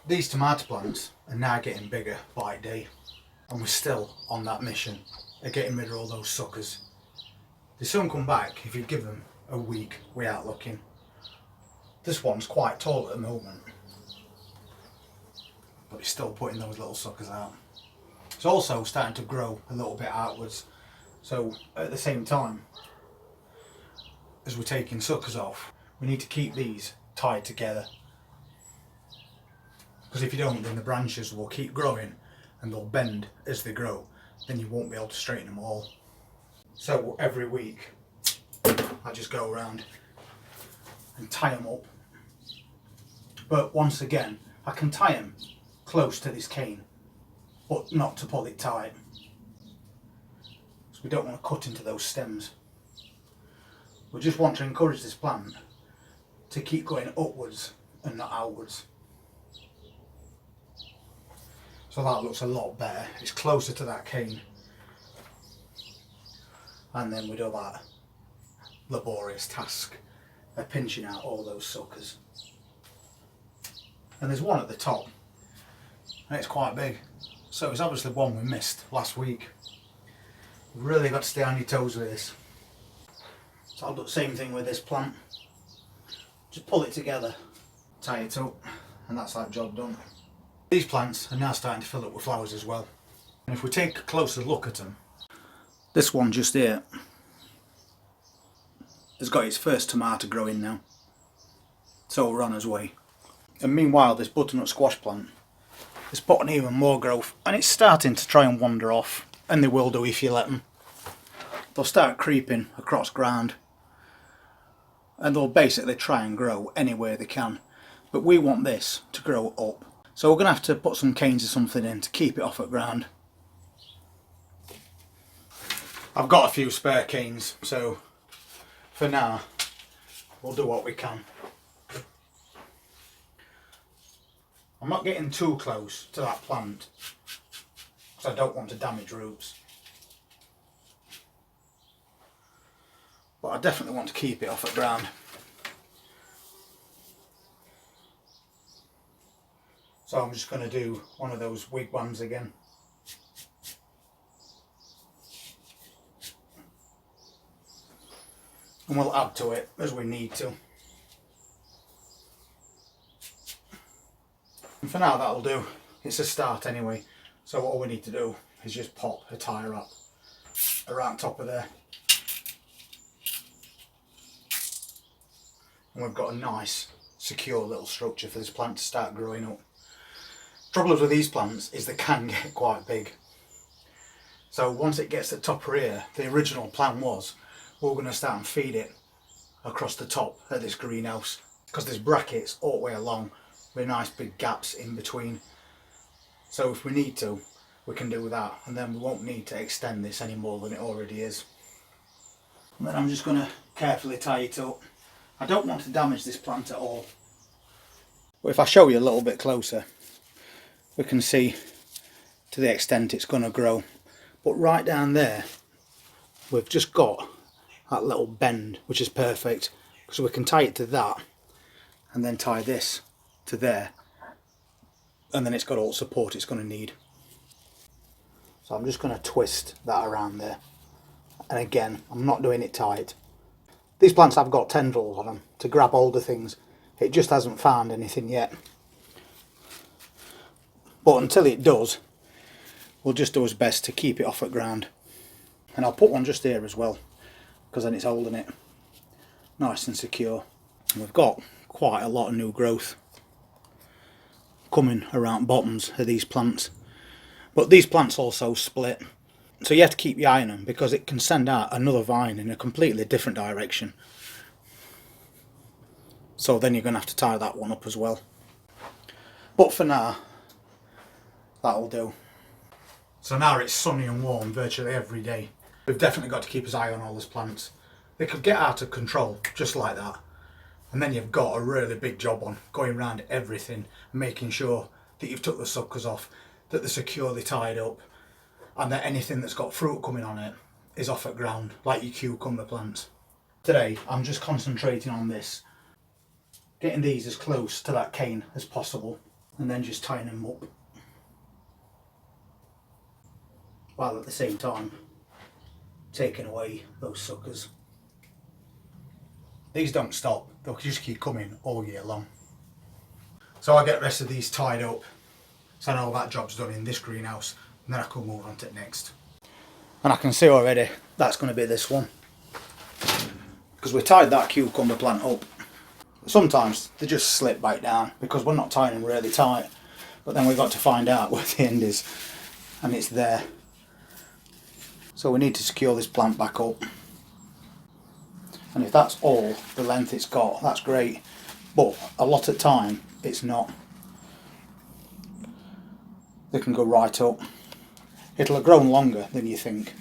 These tomato plants are now getting bigger by day, and we're still on that mission of getting rid of all those suckers. They soon come back if you give them a week without looking. This one's quite tall at the moment, but it's still putting those little suckers out. It's also starting to grow a little bit outwards, so at the same time as we're taking suckers off, we need to keep these tied together, because if you don't, then the branches will keep growing and they'll bend as they grow, then you won't be able to straighten them all. So every week I just go around and tie them up, but once again I can tie them close to this cane, but not to pull it tight, so we don't want to cut into those stems. We just want to encourage this plant to keep going upwards and not outwards. So that looks a lot better, it's closer to that cane, and then we do that laborious task of pinching out all those suckers. And there's one at the top, and it's quite big, so it's obviously one we missed last week. You've really got to stay on your toes with this. So I'll do the same thing with this plant. Just pull it together, tie it up, and that's that job done. These plants are now starting to fill up with flowers as well. And if we take a closer look at them, this one just here has got its first tomato growing now. So we're on his way. And meanwhile, this butternut squash plant is putting even more growth, and it's starting to try and wander off, and they will do if you let them. They'll start creeping across ground, and they'll basically try and grow anywhere they can, but we want this to grow up, so we're going to have to put some canes or something in to keep it off at ground. I've got a few spare canes, so for now we'll do what we can. I'm not getting too close to that plant because I don't want to damage roots, but I definitely want to keep it off at ground. So I'm just going to do one of those wigwams again. And we'll add to it as we need to. And for now that'll do. It's a start anyway. So all we need to do is just pop a tie wrap around top of there. And we've got a nice secure little structure for this plant to start growing up. Trouble with these plants is they can get quite big. So once it gets to the top of here, the original plan was we're going to start and feed it across the top of this greenhouse, because there's brackets all the way along with nice big gaps in between. So if we need to, we can do that, and then we won't need to extend this any more than it already is. And then I'm just going to carefully tie it up. I don't want to damage this plant at all. But if I show you a little bit closer, we can see to the extent it's going to grow. But right down there, we've just got that little bend, which is perfect, because we can tie it to that and then tie this to there, and then it's got all the support it's going to need. So I'm just going to twist that around there, and again I'm not doing it tight. These plants have got tendrils on them to grab hold of things, it just hasn't found anything yet, but until it does, we'll just do our best to keep it off at ground. And I'll put one just here as well, because then it's holding it nice and secure. And we've got quite a lot of new growth coming around bottoms of these plants, but these plants also split, so you have to keep your eye on them, because it can send out another vine in a completely different direction, so then you're going to have to tie that one up as well. But for now, that'll do. So now it's sunny and warm virtually every day. We've definitely got to keep his eye on all those plants. They could get out of control just like that, and then you've got a really big job on going around everything, making sure that you've took the suckers off, that they're securely tied up, and that anything that's got fruit coming on it is off at ground, like your cucumber plants. Today I'm just concentrating on this, getting these as close to that cane as possible. and then just tying them up, while at the same time taking away those suckers. These don't stop, they'll just keep coming all year long. So I get the rest of these tied up, so I know that job's done in this greenhouse, and then I can move on to it next. And I can see already that's going to be this one, because we tied that cucumber plant up. Sometimes they just slip back down because we're not tying them really tight, but then we've got to find out where the end is, and it's there. So we need to secure this plant back up, and if that's all the length it's got, that's great, but a lot of time it's not. They can go right up. It'll have grown longer than you think.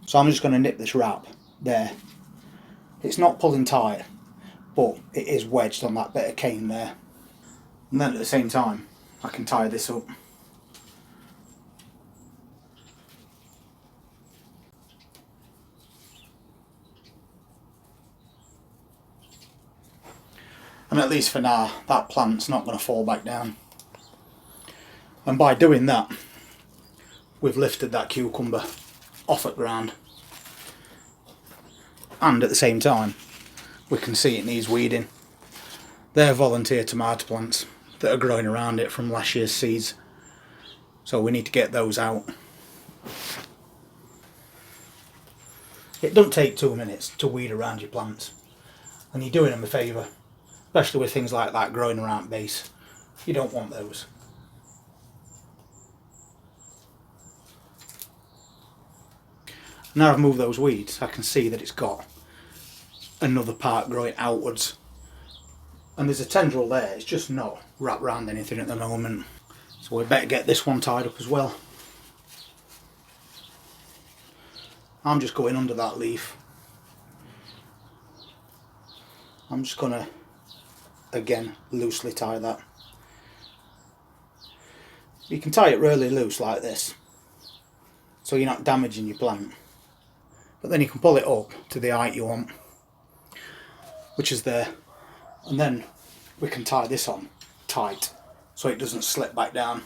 So I'm just going to nip this wrap there. It's not pulling tight, but it is wedged on that bit of cane there. And then at the same time I can tie this up. And at least for now, that plant's not going to fall back down. And by doing that, we've lifted that cucumber off at ground. And at the same time, we can see it needs weeding. They're volunteer tomato plants that are growing around it from last year's seeds. So we need to get those out. It doesn't take 2 minutes to weed around your plants, and you're doing them a favour. Especially with things like that growing around base. You don't want those. Now I've moved those weeds, I can see that it's got another part growing outwards. And there's a tendril there, it's just not wrapped around anything at the moment. So we better get this one tied up as well. I'm just going under that leaf. I'm just going to again loosely tie that. You can tie it really loose like this, so you're not damaging your plant, but then you can pull it up to the height you want, which is there, and then we can tie this on tight so it doesn't slip back down.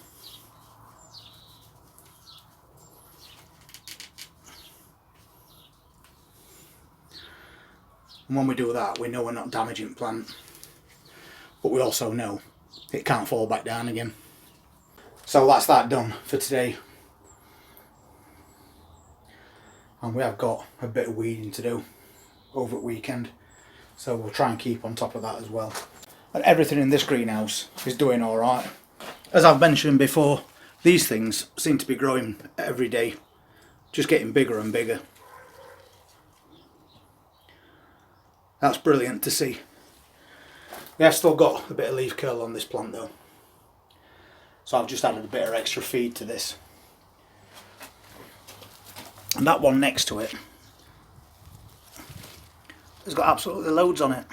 And when we do that, we know we're not damaging the plant, but we also know it can't fall back down again. So that's that done for today. And we have got a bit of weeding to do over at weekend, so we'll try and keep on top of that as well. And everything in this greenhouse is doing alright. As I've mentioned before, these things seem to be growing every day, just getting bigger and bigger. That's brilliant to see. We have still got a bit of leaf curl on this plant though, so I've just added a bit of extra feed to this. And that one next to it has got absolutely loads on it.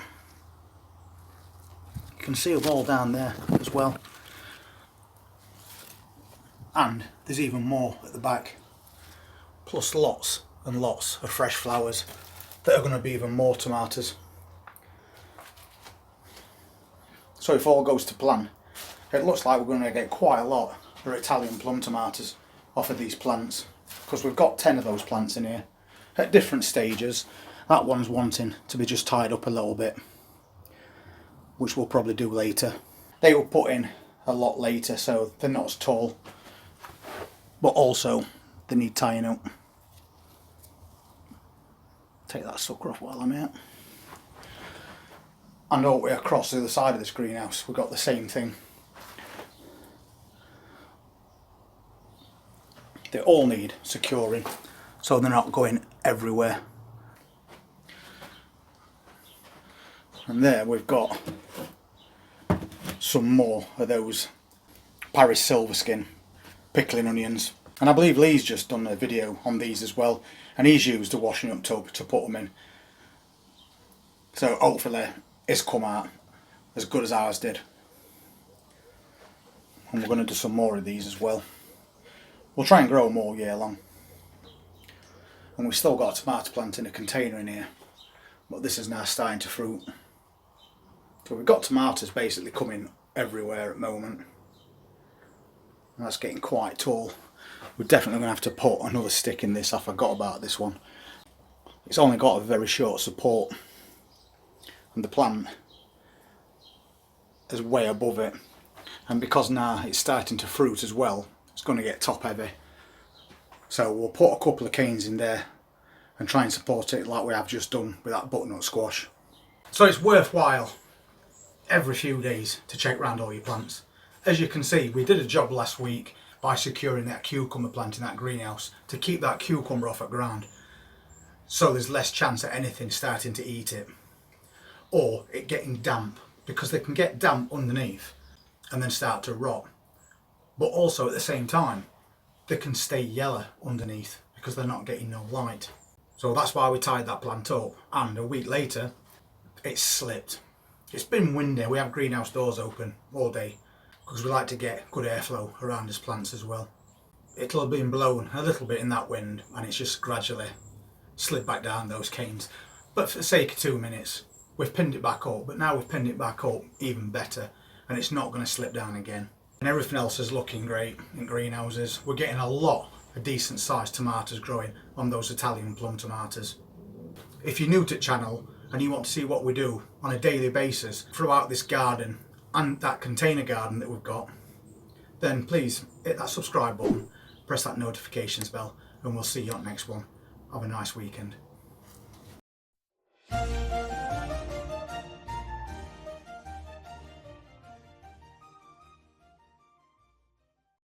You can see them all down there as well. And there's even more at the back, plus lots and lots of fresh flowers that are going to be even more tomatoes. So if all goes to plan, it looks like we're going to get quite a lot of Italian plum tomatoes off of these plants, because we've got 10 of those plants in here at different stages. That one's wanting to be just tied up a little bit, which we'll probably do later. They were put in a lot later, so they're not as tall, but also they need tying up. Take that sucker off while I'm here. And all the way across the other side of this greenhouse, we've got the same thing. They all need securing, so they're not going everywhere. And there we've got some more of those Paris silver skin pickling onions. And I believe Lee's just done a video on these as well, and he's used a washing up tub to put them in. So hopefully it's come out as good as ours did. And we're going to do some more of these as well. We'll try and grow them all year long. And we've still got a tomato plant in a container in here, but this is now starting to fruit. So we've got tomatoes basically coming everywhere at the moment. And that's getting quite tall. We're definitely going to have to put another stick in this. I forgot about this one. It's only got a very short support and the plant is way above it, and because now it's starting to fruit as well, it's going to get top heavy. So we'll put a couple of canes in there and try and support it like we have just done with that butternut squash. So it's worthwhile every few days to check round all your plants. As you can see, we did a job last week by securing that cucumber plant in that greenhouse to keep that cucumber off at ground, so there's less chance of anything starting to eat it or it getting damp, because they can get damp underneath and then start to rot, but also at the same time they can stay yellow underneath because they're not getting no light. So that's why we tied that plant up, and a week later it's slipped. It's been windy, we have greenhouse doors open all day because we like to get good airflow around these plants as well. It'll have been blown a little bit in that wind and it's just gradually slid back down those canes, but for the sake of 2 minutes we've pinned it back up. But now we've pinned it back up even better and it's not going to slip down again, and everything else is looking great in greenhouses. We're getting a lot of decent sized tomatoes growing on those Italian plum tomatoes. If you're new to the channel and you want to see what we do on a daily basis throughout this garden and that container garden that we've got, then please hit that subscribe button, press that notifications bell, and we'll see you on the next one. Have a nice weekend.